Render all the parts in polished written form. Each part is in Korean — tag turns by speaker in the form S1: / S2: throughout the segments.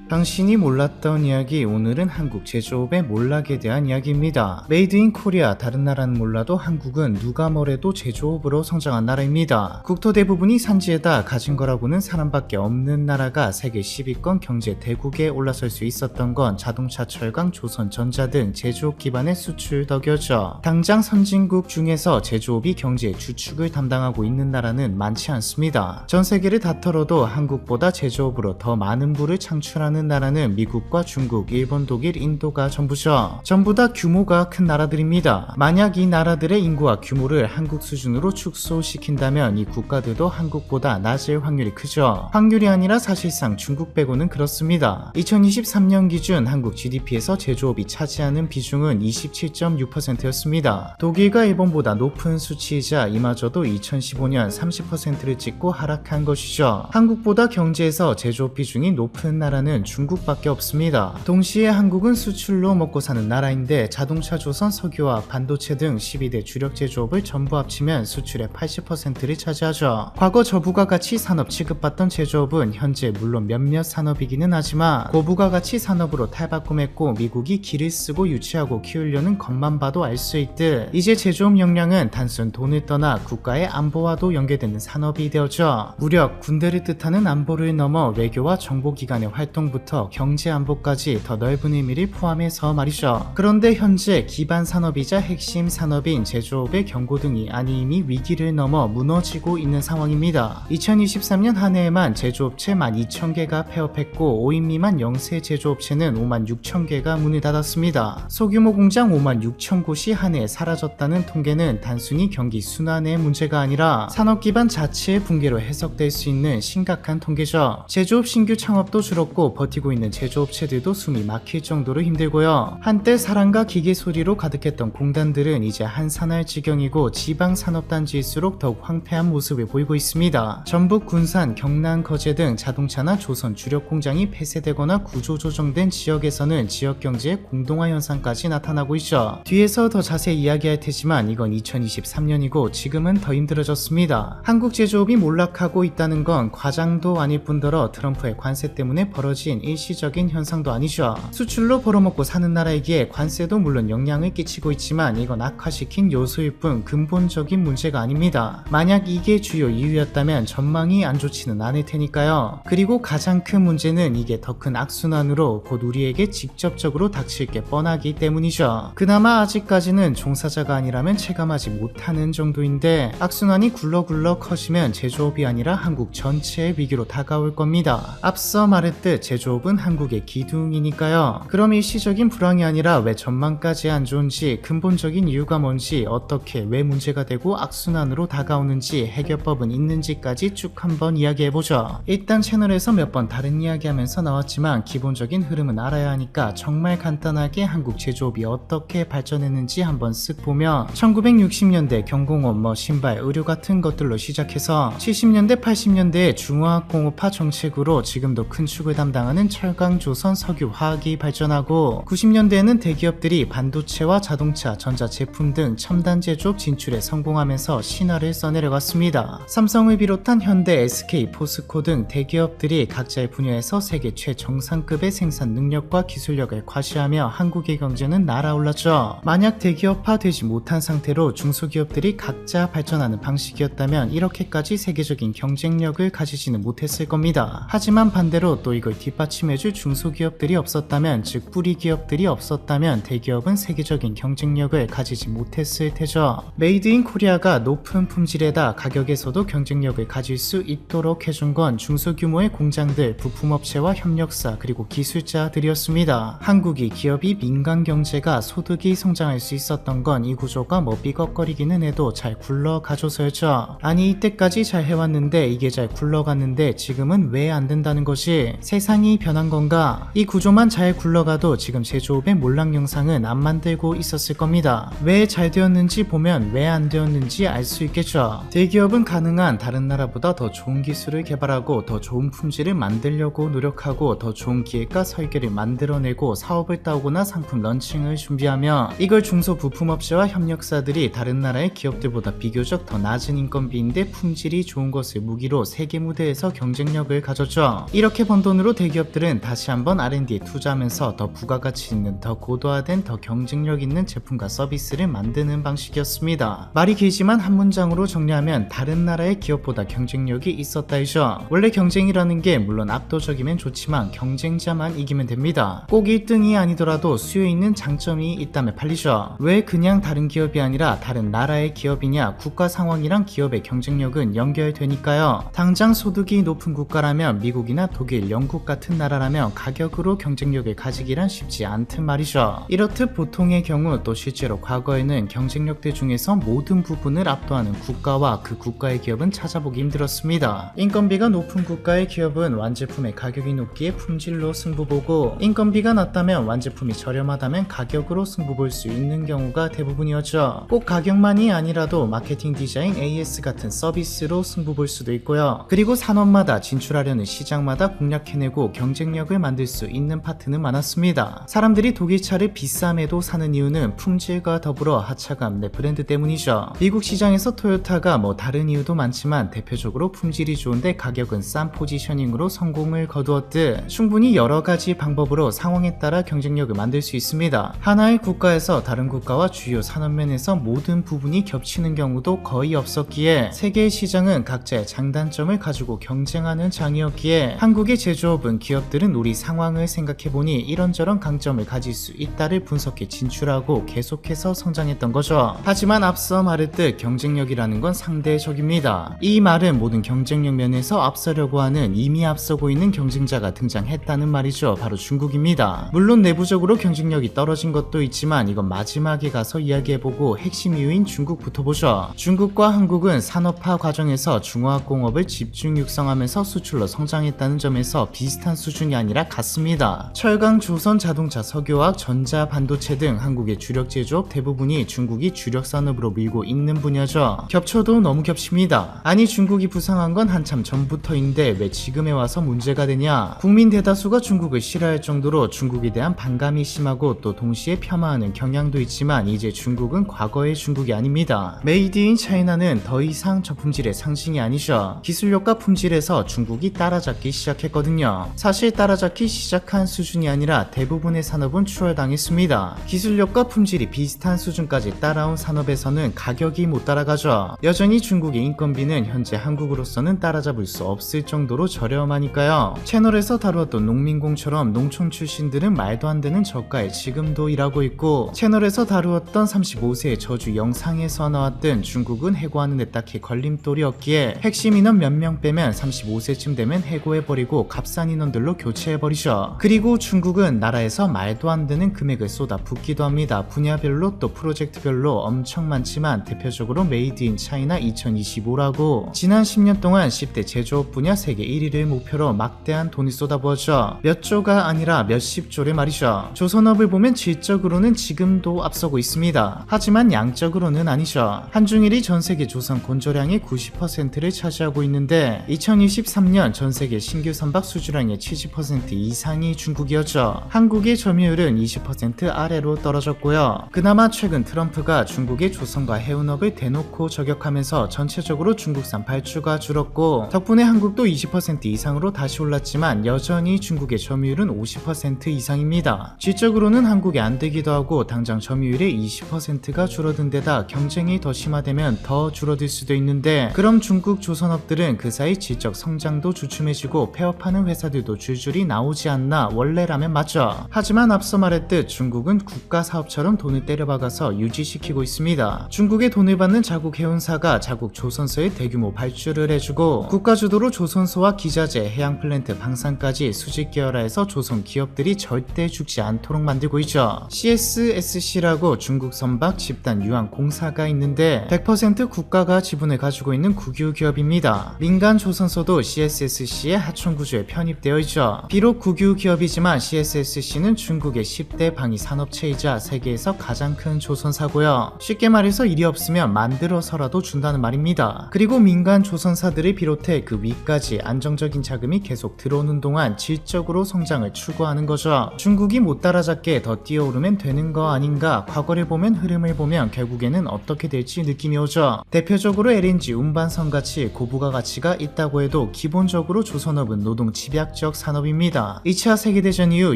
S1: 당신이 몰랐던 이야기, 오늘은 한국 제조업의 몰락에 대한 이야기입니다. 메이드 인 코리아, 다른 나라는 몰라도 한국은 누가 뭐래도 제조업으로 성장한 나라입니다. 국토 대부분이 산지에다 가진 거라고는 사람밖에 없는 나라가 세계 10위권 경제 대국에 올라설 수 있었던 건 자동차, 철강, 조선, 전자 등 제조업 기반의 수출 덕이었죠. 당장 선진국 중에서 제조업이 경제의 주축을 담당하고 있는 나라는 많지 않습니다. 전 세계를 다 털어도 한국보다 제조업으로 더 많은 부를 창출하는 나라는 미국과 중국, 일본, 독일, 인도가 전부죠. 전부 다 규모가 큰 나라들입니다. 만약 이 나라들의 인구와 규모를 한국 수준으로 축소시킨다면 이 국가들도 한국보다 낮을 확률이 크죠. 확률이 아니라 사실상 중국 빼고는 그렇습니다. 2023년 기준 한국 GDP에서 제조업이 차지하는 비중은 27.6%였습니다. 독일과 일본보다 높은 수치이자 이마저도 2015년 30%를 찍고 하락한 것이죠. 한국보다 경제에서 제조업 비중이 높은 나라는 중국밖에 없습니다. 동시에 한국은 수출로 먹고 사는 나라인데 자동차, 조선, 석유화학, 반도체 등 12대 주력 제조업을 전부 합치면 수출의 80%를 차지하죠. 과거 저부가가치 산업 취급받던 제조업은 현재 물론 몇몇 산업이기는 하지만 고부가가치 산업으로 탈바꿈했고 미국이 기를 쓰고 유치하고 키우려는 것만 봐도 알 수 있듯 이제 제조업 역량은 단순 돈을 떠나 국가의 안보와도 연계되는 산업이 되었죠. 무력, 군대를 뜻하는 안보를 넘어 외교와 정보기관의 활동부터 경제안보까지 더 넓은 의미를 포함해서 말이죠. 그런데 현재 기반 산업이자 핵심 산업인 제조업의 경고등이 아니 이미 위기를 넘어 무너지고 있는 상황입니다. 2023년 한 해에만 제조업체 12,000개가 폐업했고 5인 미만 영세 제조업체는 56,000개가 문을 닫았습니다. 소규모 공장 56,000곳이 한 해에 사라졌다는 통계는 단순히 경기 순환의 문제가 아니라 산업 기반 자체의 붕괴로 해석될 수 있는 심각한 통계죠. 제조업 신규 창업도 줄었고 버티고 있는 제조업체들도 숨이 막힐 정도로 힘들고요. 한때 사랑과 기계 소리로 가득했던 공단들은 이제 한산할 지경이고 지방산업단지일수록 더욱 황폐한 모습을 보이고 있습니다. 전북, 군산, 경남, 거제 등 자동차나 조선 주력 공장이 폐쇄되거나 구조조정된 지역에서는 지역경제의 공동화 현상까지 나타나고 있죠. 뒤에서 더 자세히 이야기할 테지만 이건 2023년이고 지금은 더 힘들어졌습니다. 한국 제조업이 몰락하고 있다는 건 과장도 아닐 뿐더러 트럼프의 관세 때문에 벌어진 일시적인 현상도 아니죠. 수출로 벌어먹고 사는 나라이기에 관세도 물론 영향을 끼치고 있지만 이건 악화시킨 요소일 뿐 근본적인 문제가 아닙니다. 만약 이게 주요 이유였다면 전망이 안 좋지는 않을 테니까요. 그리고 가장 큰 문제는 이게 더 큰 악순환으로 곧 우리에게 직접적으로 닥칠 게 뻔하기 때문이죠. 그나마 아직까지는 종사자가 아니라면 체감하지 못하는 정도인데 악순환이 굴러굴러 커지면 제조업이 아니라 한국 전체의 위기로 다가올 겁니다. 앞서 말했듯 제조업은 한국의 기둥이니까요. 그럼 일시적인 불황이 아니라 왜 전망까지 안 좋은지, 근본적인 이유가 뭔지, 어떻게 왜 문제가 되고 악순환으로 다가오는지, 해결법은 있는지까지 쭉 한번 이야기해보죠. 일단 채널에서 몇 번 다른 이야기하면서 나왔지만 기본적인 흐름은 알아야 하니까 정말 간단하게 한국 제조업이 어떻게 발전했는지 한번 쓱 보면 1960년대 경공업, 신발, 의류 같은 것들로 시작해서 70년대, 80년대에 중화학공업화 정책으로 지금도 큰 축을 담당하는 철강, 조선, 석유, 화학이 발전하고 90년대에는 대기업들이 반도체와 자동차, 전자제품 등 첨단 제조업 진출에 성공하면서 신화를 써내려갔습니다. 삼성을 비롯한 현대, SK, 포스코 등 대기업들이 각자의 분야에서 세계 최정상급의 생산 능력과 기술력을 과시하며 한국의 경제는 날아올랐죠. 만약 대기업화되지 못한 상태로 중소기업들이 각자 발전하는 방식이었다면 이렇게까지 세계적인 경쟁력을 가지지는 못했을 겁니다. 하지만 반대로 또 이걸 뒷받침해줄 중소기업들이 없었다면, 즉 뿌리 기업들이 없었다면 대기업은 세계적인 경쟁력을 가지지 못했을 테죠. 메이드 인 코리아가 높은 품질에다 가격에서도 경쟁력을 가질 수 있도록 해준 건 중소규모의 공장들, 부품업체와 협력사 그리고 기술자들이었습니다. 한국이 기업이 민간 경제가 소득이 성장할 수 있었던 건 이 구조가 삐걱거리기는 해도 잘 굴러가줘서였죠. 아니 이때까지 잘 해왔는데 이게 잘 굴러갔는데 지금은 왜 안 된다는 것이, 세상이 변한 건가? 이 구조만 잘 굴러가도 지금 제조업의 몰락 영상은 안 만들고 있었을 겁니다. 왜 잘 되었는지 보면 왜 안 되었는지 알 수 있겠죠. 대기업은 가능한 다른 나라보다 더 좋은 기술을 개발하고 더 좋은 품질을 만들려고 노력하고 더 좋은 기획과 설계를 만들어내고 사업을 따오거나 상품 런칭을 준비하며 이걸 중소부품업체와 협력사들이 다른 나라의 기업들보다 비교적 더 낮은 인건비인데 품질이 좋은 것을 무기로 세계 무대에서 경쟁력을 가졌죠. 이렇게 번 돈으로 대기업 기업들은 다시 한번 R&D에 투자하면서 더 부가가치 있는, 더 고도화된, 더 경쟁력 있는 제품과 서비스를 만드는 방식이었습니다. 말이 길지만 한 문장으로 정리하면 다른 나라의 기업보다 경쟁력이 있었다이죠. 원래 경쟁이라는 게 물론 압도적이면 좋지만 경쟁자만 이기면 됩니다. 꼭 1등이 아니더라도 수요 있는 장점이 있다면 팔리죠. 왜 그냥 다른 기업이 아니라 다른 나라의 기업이냐? 국가 상황이랑 기업의 경쟁력은 연결되니까요. 당장 소득이 높은 국가라면 미국이나 독일, 영국 같은 나라라면 가격으로 경쟁력을 가지기란 쉽지 않든 말이죠. 이렇듯 보통의 경우 또 실제로 과거에는 경쟁력들 중에서 모든 부분을 압도하는 국가와 그 국가의 기업은 찾아보기 힘들었습니다. 인건비가 높은 국가의 기업은 완제품의 가격이 높기에 품질로 승부보고, 인건비가 낮다면 완제품이 저렴하다면 가격으로 승부볼 수 있는 경우가 대부분이었죠. 꼭 가격만이 아니라도 마케팅, 디자인, AS 같은 서비스로 승부볼 수도 있고요. 그리고 산업마다 진출하려는 시장마다 공략해내고 경쟁력을 만들 수 있는 파트는 많았습니다. 사람들이 독일차를 비쌈에도 사는 이유는 품질과 더불어 하차감, 내 브랜드 때문이죠. 미국 시장에서 토요타가 다른 이유도 많지만 대표적으로 품질이 좋은데 가격은 싼 포지셔닝으로 성공을 거두었듯 충분히 여러가지 방법으로 상황에 따라 경쟁력을 만들 수 있습니다. 하나의 국가에서 다른 국가와 주요 산업면에서 모든 부분이 겹치는 경우도 거의 없었기에 세계의 시장은 각자의 장단점을 가지고 경쟁하는 장이었기에 한국의 제조업은 기업들은 우리 상황을 생각해보니 이런저런 강점을 가질 수 있다를 분석해 진출하고 계속해서 성장했던 거죠. 하지만 앞서 말했듯 경쟁력이라는 건 상대적입니다. 이 말은 모든 경쟁력 면에서 앞서려고 하는 이미 앞서고 있는 경쟁자가 등장했다는 말이죠. 바로 중국입니다. 물론 내부적으로 경쟁력이 떨어진 것도 있지만 이건 마지막에 가서 이야기해보고 핵심 이유인 중국부터 보죠. 중국과 한국은 산업화 과정에서 중화학공업을 집중 육성하면서 수출로 성장했다는 점에서 비슷한 수준이 아니라 같습니다. 철강, 조선, 자동차, 석유화학, 전자, 반도체 등 한국의 주력 제조업 대부분이 중국이 주력 산업으로 밀고 있는 분야죠. 겹쳐도 너무 겹칩니다. 아니 중국이 부상한 건 한참 전부터인데 왜 지금에 와서 문제가 되냐? 국민 대다수가 중국을 싫어할 정도로 중국에 대한 반감이 심하고 또 동시에 폄하하는 경향도 있지만 이제 중국은 과거의 중국이 아닙니다. 메이드 인 차이나는 더 이상 저품질의 상징이 아니죠. 기술력과 품질에서 중국이 따라잡기 시작했거든요. 사실 따라잡기 시작한 수준이 아니라 대부분의 산업은 추월당했습니다. 기술력과 품질이 비슷한 수준까지 따라온 산업에서는 가격이 못 따라가죠. 여전히 중국의 인건비는 현재 한국으로서는 따라잡을 수 없을 정도로 저렴하니까요. 채널에서 다루었던 농민공처럼 농촌 출신들은 말도 안 되는 저가에 지금도 일하고 있고, 채널에서 다루었던 35세의 저주 영상에서 나왔던 중국은 해고하는 데 딱히 걸림돌이 없기에 핵심 인원 몇 명 빼면 35세쯤 되면 해고해버리고 값싼 인원들로 교체해버리죠. 그리고 중국은 나라에서 말도 안 되는 금액을 쏟아 붓기도 합니다. 분야별로 또 프로젝트별로 엄청 많지만 대표적으로 메이드 인 차이나 2025라고 지난 10년 동안 10대 제조업 분야 세계 1위를 목표로 막대한 돈이 쏟아부었죠. 몇 조가 아니라 몇십 조를 말이죠. 조선업을 보면 질적으로는 지금도 앞서고 있습니다. 하지만 양적으로는 아니죠. 한중일이 전세계 조선 건조량의 90%를 차지하고 있는데 2023년 전세계 신규 선박 수주량의 70% 이상이 중국이었죠. 한국의 점유율은 20% 아래로 떨어졌고요. 그나마 최근 트럼프가 중국의 조선과 해운업을 대놓고 저격하면서 전체적으로 중국산 발주가 줄었고 덕분에 한국도 20% 이상으로 다시 올랐지만 여전히 중국의 점유율은 50% 이상입니다. 질적으로는 한국이 안 되기도 하고 당장 점유율의 20%가 줄어든 데다 경쟁이 더 심화되면 더 줄어들 수도 있는데, 그럼 중국 조선업들은 그 사이 질적 성장도 주춤해지고 폐업하는 회사들도 줄줄이 나오지 않나? 원래라면 맞죠. 하지만 앞서 말했듯 중국은 국가 사업처럼 돈을 때려박아서 유지시키고 있습니다. 중국의 돈을 받는 자국 해운사가 자국 조선소에 대규모 발주를 해주고 국가 주도로 조선소와 기자재, 해양 플랜트, 방산까지 수직 계열화해서 조선 기업들이 절대 죽지 않도록 만들고 있죠. CSSC라고 중국 선박 집단 유항 공사가 있는데 100% 국가가 지분을 가지고 있는 국유 기업입니다. 민간 조선소도 CSSC의 하청 구조에 편입되어 있죠. 비록 국유 기업이지만 CSSC는 중국의 10대 방위 산업체이자 세계에서 가장 큰 조선사고요. 쉽게 말해서 일이 없으면 만들어서라도 준다는 말입니다. 그리고 민간 조선사들을 비롯해 그 위까지 안정적인 자금이 계속 들어오는 동안 질적으로 성장을 추구하는 거죠. 중국이 못 따라잡게 더 뛰어오르면 되는 거 아닌가? 과거를 보면 흐름을 보면 결국에는 어떻게 될지 느낌이 오죠. 대표적으로 LNG 운반선 같이 고부가 가치가 있다고 해도 기본적으로 조선업은 노동 집약적 지적 산업입니다. 2차 세계대전 이후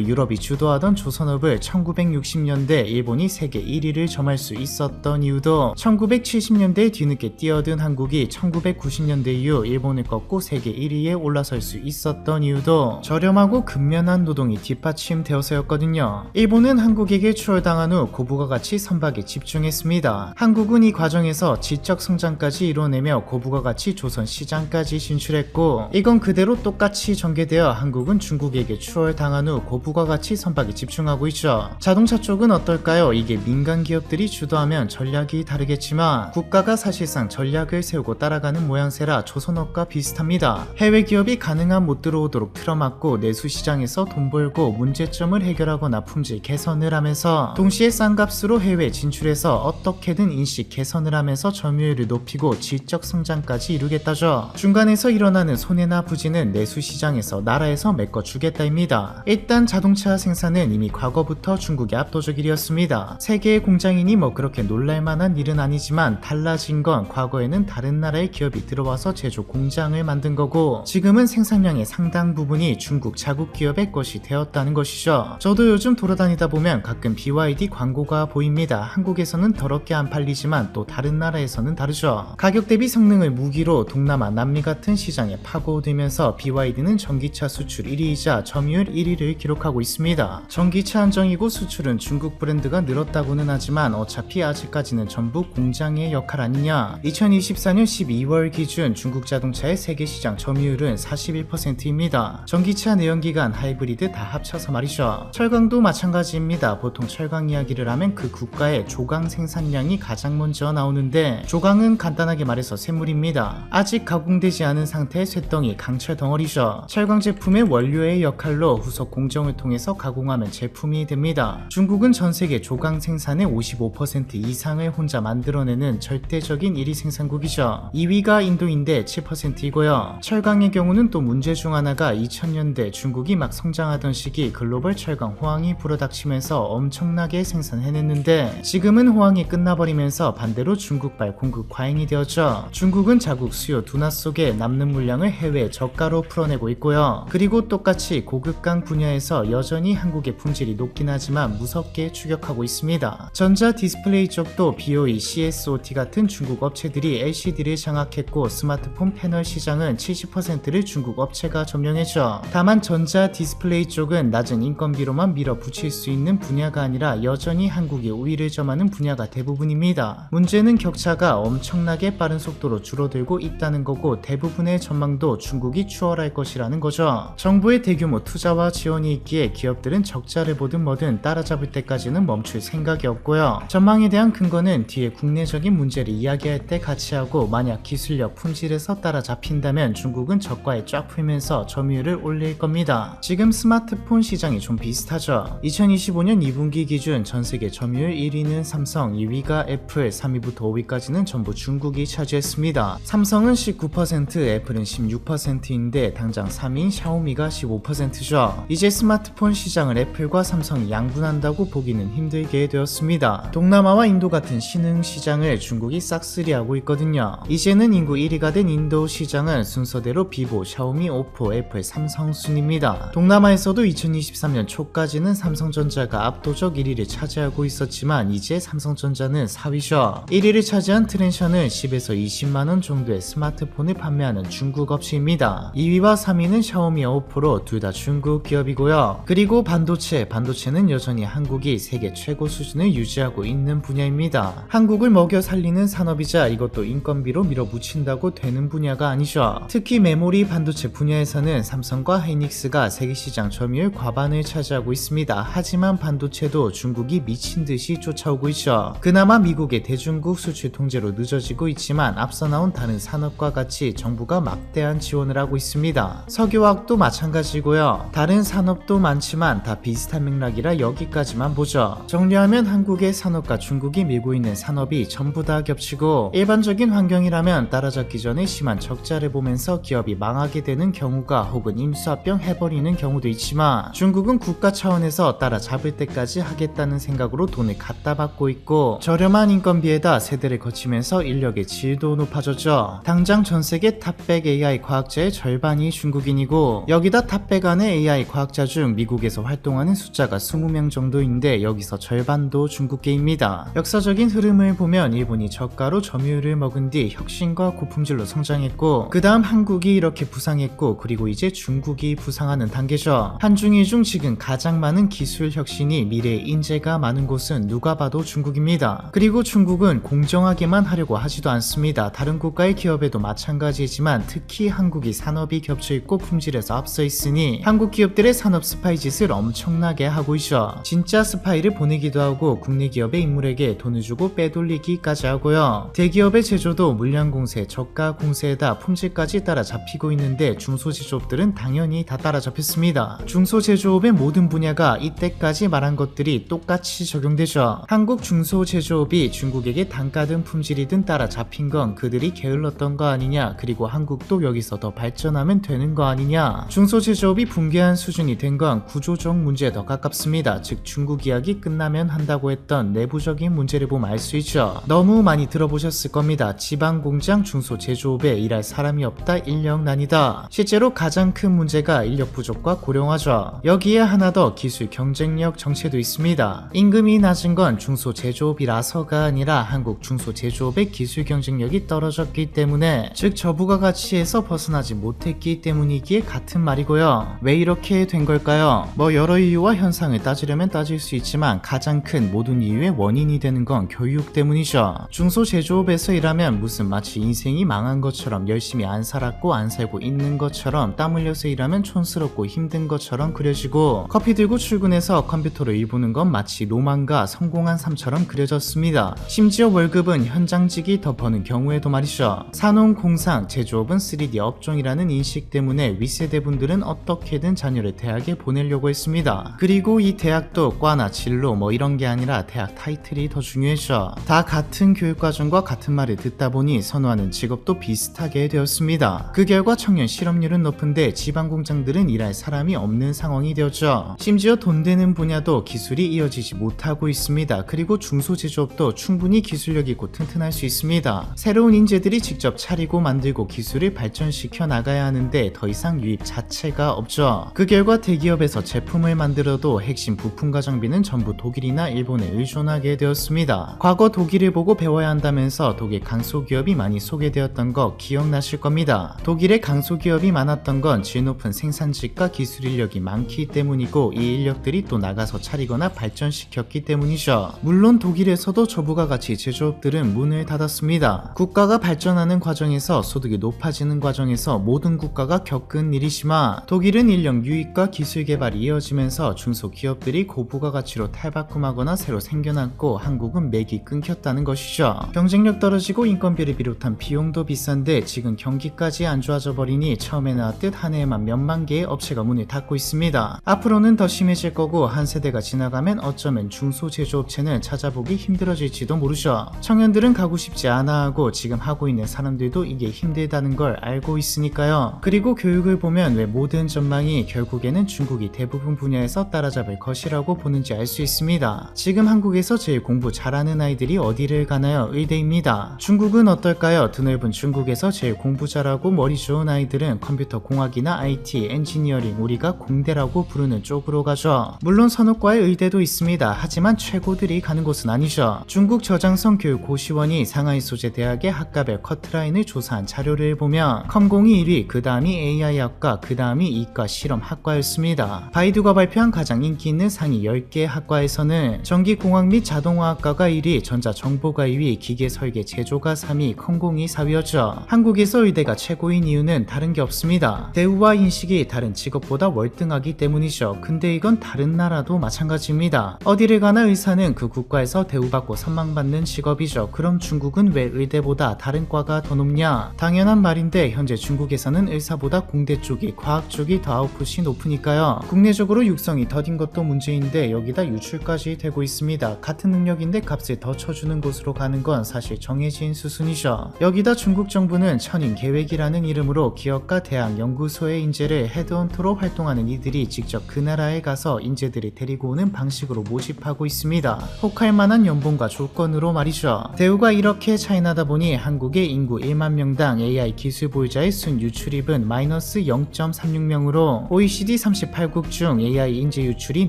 S1: 유럽이 주도하던 조선업을 1960년대 일본이 세계 1위를 점할 수 있었던 이유도 1970년대에 뒤늦게 뛰어든 한국이 1990년대 이후 일본을 꺾고 세계 1위에 올라설 수 있었던 이유도 저렴하고 근면한 노동이 뒷받침되어서였거든요. 일본은 한국에게 추월당한 후 고부가 가치 선박에 집중했습니다. 한국은 이 과정에서 지적 성장까지 이뤄내며 고부가 가치 조선 시장까지 진출했고, 이건 그대로 똑같이 전개되어 한국은 중국에게 추월당한 후 고부가 가치 선박에 집중하고 있죠. 자동차 쪽은 어떨까요? 이게 민간 기업들이 주도하면 전략이 다르겠지만 국가가 사실상 전략을 세우고 따라가는 모양새라 조선업과 비슷합니다. 해외 기업이 가능한 못 들어오도록 틀어막고 내수 시장에서 돈 벌고 문제점을 해결하거나 품질 개선을 하면서 동시에 싼 값으로 해외 진출해서 어떻게든 인식 개선을 하면서 점유율을 높이고 지적 성장까지 이루겠다죠. 중간에서 일어나는 손해나 부진은 내수 시장에서 나라에서 메꿔주겠다입니다. 일단 자동차 생산은 이미 과거부터 중국이 압도적 1위였습니다. 세계의 공장이니 뭐 그렇게 놀랄만한 일은 아니지만 달라진 건 과거에는 다른 나라의 기업이 들어와서 제조 공장을 만든 거고 지금은 생산량의 상당 부분이 중국 자국 기업의 것이 되었다는 것이죠. 저도 요즘 돌아다니다 보면 가끔 BYD 광고가 보입니다. 한국에서는 더럽게 안 팔리지만 또 다른 나라에서는 다르죠. 가격 대비 성능을 무기로 동남아, 남미 같은 시장에 파고들면서 BYD는 전기차 수출 1위이자 점유율 1위를 기록하고 있습니다. 전기차 한정이고 수출은 중국 브랜드가 늘었다고는 하지만 어차피 아직까지는 전부 공장의 역할 아니냐. 2024년 12월 기준 중국 자동차의 세계 시장 점유율은 41%입니다. 전기차, 내연기관, 하이브리드 다 합쳐서 말이죠. 철강도 마찬가지입니다. 보통 철강 이야기를 하면 그 국가의 조강 생산량이 가장 먼저 나오는데 조강은 간단하게 말해서 쇳물입니다. 아직 가공되지 않은 상태의 쇳덩이, 강철 덩어리죠. 철강 제품의 원료의 역할로 후속 공정을 통해서 가공하면 제품이 됩니다. 중국은 전 세계 조강 생산의 55% 이상을 혼자 만들어내는 절대적인 1위 생산국이죠. 2위가 인도인데 7%이고요. 철강의 경우는 또 문제 중 하나가 2000년대 중국이 막 성장하던 시기 글로벌 철강 호황이 불어닥치면서 엄청나게 생산해냈는데 지금은 호황이 끝나버리면서 반대로 중국발 공급 과잉이 되었죠. 중국은 자국 수요 둔화 속에 남는 물량을 해외 저가로 풀어내고 있고요. 그리고 똑같이 고급강 분야에서 여전히 한국의 품질이 높긴 하지만 무섭게 추격하고 있습니다. 전자 디스플레이 쪽도 BOE, CSOT 같은 중국 업체들이 LCD를 장악했고 스마트폰 패널 시장은 70%를 중국 업체가 점령했죠. 다만 전자 디스플레이 쪽은 낮은 인건비로만 밀어붙일 수 있는 분야가 아니라 여전히 한국이 우위를 점하는 분야가 대부분입니다. 문제는 격차가 엄청나게 빠른 속도로 줄어들고 있다는 거고 대부분의 전망도 중국이 추월할 것이라는 거죠. 정부의 대규모 투자와 지원이 있기에 기업들은 적자를 보든 뭐든 따라잡을 때까지는 멈출 생각이 없고요. 전망에 대한 근거는 뒤에 국내적인 문제를 이야기할 때 같이 하고 만약 기술력, 품질에서 따라잡힌다면 중국은 저가에 쫙 풀면서 점유율을 올릴 겁니다. 지금 스마트폰 시장이 좀 비슷하죠. 2025년 2분기 기준 전세계 점유율 1위는 삼성, 2위가 애플, 3위부터 5위까지는 전부 중국이 차지했습니다. 삼성은 19%, 애플은 16%인데 당장 3위인 샤오미가 15%죠. 이제 스마트폰 시장을 애플과 삼성이 양분한다고 보기는 힘들게 되었습니다. 동남아와 인도 같은 신흥 시장을 중국이 싹쓸이하고 있거든요. 이제는 인구 1위가 된 인도 시장은 순서대로 비보, 샤오미, 오포, 애플, 삼성 순입니다. 동남아에서도 2023년 초까지는 삼성전자가 압도적 1위를 차지하고 있었지만 이제 삼성전자는 4위죠. 1위를 차지한 트렌션은 10에서 20만원 정도의 스마트폰을 판매하는 중국 업체입니다. 2위와 3위는 샤오미와 오포로 둘 다 중국 기업이고요. 그리고 반도체는 여전히 한국이 세계 최고 수준을 유지하고 있는 분야입니다. 한국을 먹여 살리는 산업이자 이것도 인건비로 밀어붙인다고 되는 분야가 아니죠. 특히 메모리 반도체 분야에서는 삼성과 하이닉스가 세계 시장 점유율 과반을 차지하고 있습니다. 하지만 반도체도 중국이 미친 듯이 쫓아오고 있죠. 그나마 미국의 대중국 수출 통제로 늦어지고 있지만 앞서 나온 다른 산업과 같이 정부가 막대한 지원을 하고 있습니다. 석유화학도 마찬가지고요. 다른 산업도 많지만 다 비슷한 맥락이라 여기까지만 보죠. 정리하면 한국의 산업과 중국이 밀고 있는 산업이 전부 다 겹치고 일반적인 환경이라면 따라잡기 전에 심한 적자를 보면서 기업이 망하게 되는 경우가 혹은 임수합병 해버리는 경우도 있지만 중국은 국가 차원에서 따라잡을 때까지 하겠다는 생각으로 돈을 갖다 받고 있고 저렴한 인건비에다 세대를 거치면서 인력의 질도 높아졌죠. 당장 전세계 탑100 AI 과학자의 절반이 중국인이고 있고, 여기다 탑백안의 AI 과학자 중 미국에서 활동하는 숫자가 20명 정도인데 여기서 절반도 중국계입니다. 역사적인 흐름을 보면 일본이 저가로 점유율을 먹은 뒤 혁신과 고품질로 성장했고, 그 다음 한국이 이렇게 부상했고, 그리고 이제 중국이 부상하는 단계죠. 한중일 중 지금 가장 많은 기술 혁신이 미래의 인재가 많은 곳은 누가 봐도 중국입니다. 그리고 중국은 공정하게만 하려고 하지도 않습니다. 다른 국가의 기업에도 마찬가지지만 특히 한국이 산업이 겹쳐있고 품질에서 앞서 있으니 한국 기업들의 산업 스파이 짓을 엄청나게 하고 있죠. 진짜 스파이를 보내기도 하고 국내 기업의 인물에게 돈을 주고 빼돌리기까지 하고요. 대기업의 제조도 물량 공세, 저가 공세에다 품질까지 따라잡히고 있는데 중소제조업들은 당연히 다 따라잡혔습니다. 중소제조업의 모든 분야가 이때까지 말한 것들이 똑같이 적용되죠. 한국 중소제조업이 중국에게 단가든 품질이든 따라잡힌 건 그들이 게을렀던 거 아니냐, 그리고 한국도 여기서 더 발전하면 되는 거 아니냐. 중소제조업이 붕괴한 수준이 된 건 구조적 문제에 더 가깝습니다. 즉 중국 이야기 끝나면 한다고 했던 내부적인 문제를 보면 알 수 있죠. 너무 많이 들어보셨을 겁니다. 지방공장 중소제조업에 일할 사람이 없다, 인력난이다. 실제로 가장 큰 문제가 인력 부족과 고령화죠. 여기에 하나 더 기술 경쟁력 정체도 있습니다. 임금이 낮은 건 중소제조업이라서가 아니라 한국 중소제조업의 기술 경쟁력이 떨어졌기 때문에, 즉 저부가 가치에서 벗어나지 못했기 때문이기에 같은 말이고요. 왜 이렇게 된 걸까요? 여러 이유와 현상을 따지려면 따질 수 있지만 가장 큰 모든 이유의 원인이 되는 건 교육 때문이죠. 중소제조업에서 일하면 무슨 마치 인생이 망한 것처럼, 열심히 안 살았고 안 살고 있는 것처럼, 땀 흘려서 일하면 촌스럽고 힘든 것처럼 그려지고, 커피 들고 출근해서 컴퓨터로 일 보는 건 마치 로망과 성공한 삶처럼 그려졌습니다. 심지어 월급은 현장직이 더 버는 경우에도 말이죠. 산업, 공상, 제조업은 3D 업종이라는 인식 때문에 윗세대 분들은 어떻게든 자녀를 대학에 보내려고 했습니다. 그리고 이 대학도 과나 진로 이런 게 아니라 대학 타이틀이 더 중요했죠. 다 같은 교육과정과 같은 말을 듣다 보니 선호하는 직업도 비슷하게 되었습니다. 그 결과 청년 실업률은 높은데 지방공장들은 일할 사람이 없는 상황이 되었죠. 심지어 돈 되는 분야도 기술이 이어지지 못하고 있습니다. 그리고 중소제조업도 충분히 기술력이 있고 튼튼할 수 있습니다. 새로운 인재들이 직접 차리고 만들고 기술을 발전시켜 나가야 하는데 더 이상 유입 자체가 없죠. 그 결과 대기업에서 제품을 만들어도 핵심 부품과 장비는 전부 독일이나 일본에 의존하게 되었습니다. 과거 독일을 보고 배워야 한다면서 독일 강소기업이 많이 소개되었던 거 기억나실 겁니다. 독일에 강소기업이 많았던 건 질 높은 생산직과 기술 인력이 많기 때문이고, 이 인력들이 또 나가서 차리거나 발전시켰기 때문이죠. 물론 독일에서도 저부가 가치 제조업들은 문을 닫았습니다. 국가가 발전하는 과정에서, 소득이 높아지는 과정에서 모든 국가가 겪은 일이지만, 독일은 인력 유입과 기술 개발이 이어지면서 중소기업들이 고부가가치로 탈바꿈하거나 새로 생겨났고, 한국은 맥이 끊겼다는 것이죠. 경쟁력 떨어지고 인건비를 비롯한 비용도 비싼데 지금 경기까지 안 좋아져 버리니 처음에 나왔듯 한 해에만 몇만 개의 업체가 문을 닫고 있습니다. 앞으로는 더 심해질 거고, 한 세대가 지나가면 어쩌면 중소제조업체는 찾아보기 힘들어질지도 모르죠. 청년들은 가고 싶지 않아 하고 지금 하고 있는 사람들도 이게 힘들다는 걸 알고 있으니까요. 그리고 교육을 보면 왜 모든 전망이 결국에는 중국이 대부분 분야에서 따라잡을 것이라고 보는지 알 수 있습니다. 지금 한국에서 제일 공부 잘하는 아이들이 어디를 가나요? 의대입니다. 중국은 어떨까요? 드넓은 중국에서 제일 공부 잘하고 머리 좋은 아이들은 컴퓨터 공학이나 IT, 엔지니어링, 우리가 공대라고 부르는 쪽으로 가죠. 물론 산업과의 의대도 있습니다. 하지만 최고들이 가는 곳은 아니죠. 중국 저장성 교육고시원이 상하이 소재 대학의 학과별 커트라인을 조사한 자료를 보면 컴공이 1위, 그 다음이 AI학과, 그 다음이 이과 실험학과였습니다. 바이두가 발표한 가장 인기 있는 상위 10개 학과에서는 전기공학 및 자동화학과가 1위, 전자정보가 2위, 기계설계 제조가 3위, 컴공이 4위였죠. 한국에서 의대가 최고인 이유는 다른 게 없습니다. 대우와 인식이 다른 직업보다 월등하기 때문이죠. 근데 이건 다른 나라도 마찬가지입니다. 어디를 가나 의사는 그 국가에서 대우받고 선망받는 직업이죠. 그럼 중국은 왜 의대보다 다른 과가 더 높냐? 당연한 말인데 현재 중국에서는 의사보다 공대 쪽이, 과학 쪽이 더 아웃풋이 높으니까요. 국내적으로 육성이 더딘 것도 문제인데 여기다 유출까지 되고 있습니다. 같은 능력인데 값을 더 쳐주는 곳으로 가는 건 사실 정해진 수순이죠. 여기다 중국 정부는 천인 계획이라는 이름으로 기업과 대학, 연구소의 인재를 헤드헌터로 활동하는 이들이 직접 그 나라에 가서 인재들을 데리고 오는 방식으로 모집하고 있습니다. 혹할 만한 연봉과 조건으로 말이죠. 대우가 이렇게 차이나다 보니 한국의 인구 1만 명당 AI 기술 보유자의 순 유출입은 마이너스 6.36명으로 OECD 38국 중 AI 인재 유출이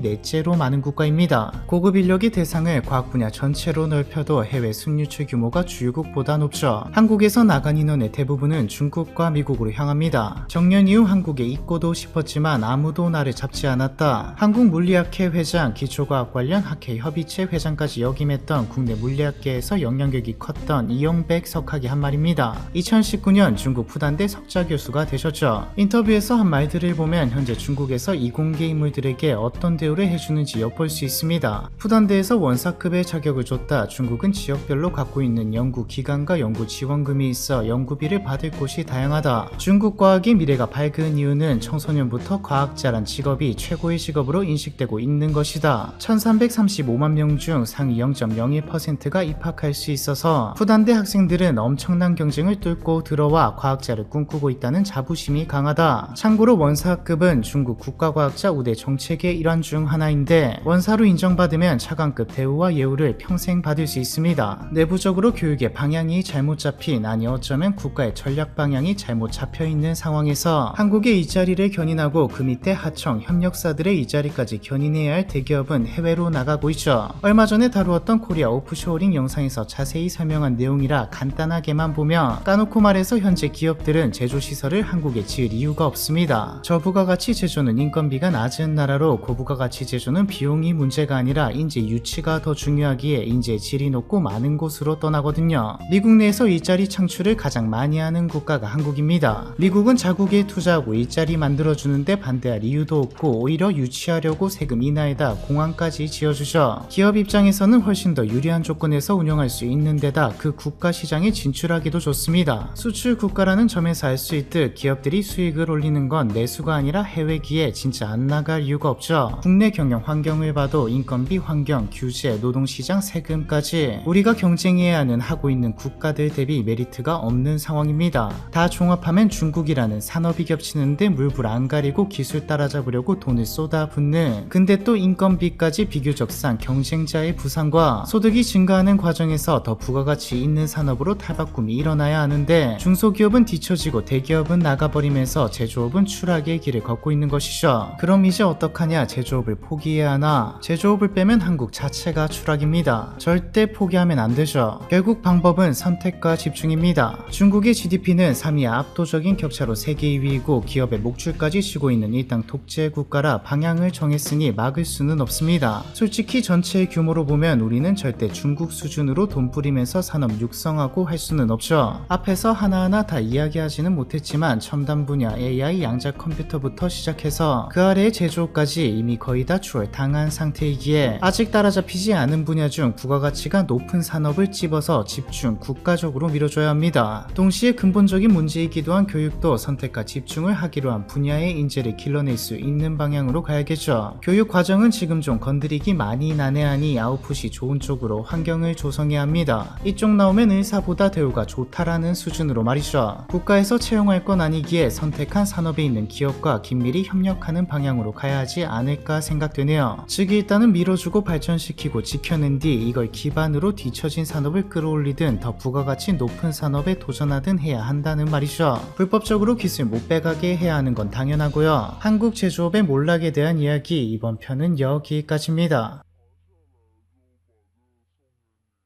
S1: 넷째로 많은 국가입니다. 고급 인력의 대상을 과학 분야 전체로 넓혀도 해외 순유출 규모가 주요국보다 높죠. 한국에서 나간 인원의 대부분은 중국과 미국으로 향합니다. 정년 이후 한국에 있고도 싶었지만 아무도 나를 잡지 않았다. 한국물리학회 회장, 기초과학 관련 학회 협의체 회장까지 역임했던 국내 물리학계에서 영향력이 컸던 이영백 석학이 한 말입니다. 2019년 중국 푸단대 석좌 교수가 되셨죠. 인터뷰에서 한 말들을 보면 현재 중국에서 이공계 인물들에게 어떤 대우를 해주는지 엿볼 수 있습니다. 푸단대에서 원사급의 자격을 줬다. 중국은 지역별로 갖고 있는 연구기관과 연구 지원금이 있어 연구비를 받을 곳이 다양하다. 중국 과학의 미래가 밝은 이유는 청소년부터 과학자란 직업이 최고의 직업으로 인식되고 있는 것이다. 1335만 명 중 상위 0.01%가 입학할 수 있어서 푸단대 학생들은 엄청난 경쟁을 뚫고 들어와 과학자를 꿈꾸고 있다는 자부심이 강하다. 참고로 원사급은 중국 국가과학자 우대 정책의 일환 중 하나인데 원사로 인정받으면 차관급 대우와 예우를 평생 받을 수 있습니다. 내부적으로 교육의 방향이 잘못 잡힌, 아니 어쩌면 국가의 전략 방향이 잘못 잡혀있는 상황에서 한국의 일자리를 견인하고 그 밑에 하청, 협력사들의 일자리까지 견인해야 할 대기업은 해외로 나가고 있죠. 얼마 전에 다루었던 코리아 오프쇼어링 영상에서 자세히 설명한 내용이라 간단하게만 보면 까놓고 말해서 현재 기업들은 제조시설을 한국에 지을 이유가 없습니다. 저부가가치 제조는 인건비가 낮은 나라로 고부가가치 제조는 비용이 문제가 아니라 인재 유치가 더 중요하기에 인재 질이 높고 많은 곳으로 떠나거든요. 미국 내에서 일자리 창출을 가장 많이 하는 국가가 한국입니다. 미국은 자국에 투자하고 일자리 만들어주는데 반대할 이유도 없고 오히려 유치하려고 세금 인하에다 공항까지 지어주죠. 기업 입장에서는 훨씬 더 유리한 조건에서 운영할 수 있는 데다 그 국가 시장에 진출하기도 좋습니다. 수출 국가라는 점에서 알 수 있듯 기업들이 수익을 올리는 건 내수가 아니라 해외기에 진짜 안 나갈 이유가 없죠. 국내 경영 환경을 봐도 인건비, 환경, 규제, 노동시장, 세금까지 우리가 경쟁해야 하는 하고 있는 국가들 대비 메리트가 없는 상황입니다. 다 종합하면 중국이라는 산업이 겹치는데 물불 안 가리고 기술 따라잡으려고 돈을 쏟아붓는, 근데 또 인건비까지 비교적 싼 경쟁자의 부상과 소득이 증가하는 과정에서 더 부가가치 있는 산업으로 탈바꿈이 일어나야 하는데 중소기업은 뒤처지고 대기업은 나가버리면서 제조업은 추락의 길을 걷고 있는 것이죠. 그럼 이제 어떡하냐? 제조업을 포기해야 하나? 제조업을 빼면 한국 자체가 추락입니다. 절대 포기하면 안 되죠. 결국 방법은 선택과 집중입니다. 중국의 GDP는 3위 압도적인 격차로 세계 2위이고 기업의 목줄까지 쥐고 있는 일당 독재 국가라 방향을 정했으니 막을 수는 없습니다. 솔직히 전체 규모로 보면 우리는 절대 중국 수준으로 돈 뿌리면서 산업 육성하고 할 수는 없죠. 앞에서 하나하나 다 이야기하지는 못했지만 첨단 분야 AI 양자 컴퓨터부터 시작해서 그 아래의 제조까지 이미 거의 다 추월당한 상태이기에 아직 따라잡히지 않은 분야 중 부가가치가 높은 산업을 집어서 집중 국가적으로 밀어줘야 합니다. 동시에 근본적인 문제이기도 한 교육도 선택과 집중을 하기로 한 분야의 인재를 길러낼 수 있는 방향으로 가야겠죠. 교육 과정은 지금 좀 건드리기 많이 난해하니 아웃풋이 좋은 쪽으로 환경을 조성해야 합니다. 이쪽 나오면 의사보다 대우가 좋다라는 수준으로 말이죠. 국가에서 채용할 건 아니기에 선택한 산업에 있는 기업과 긴밀히 협력하는 방향으로 가야 하지 않을까 생각되네요. 즉 일단은 밀어주고 발전시키고 지켜낸 뒤 이걸 기반으로 뒤처진 산업을 끌어올리든 더 부가가치 높은 산업에 도전하든 해야 한다는 말이죠. 불법적으로 기술 못 빼가게 해야 하는 건 당연하고요. 한국 제조업의 몰락에 대한 이야기 이번 편은 여기까지입니다.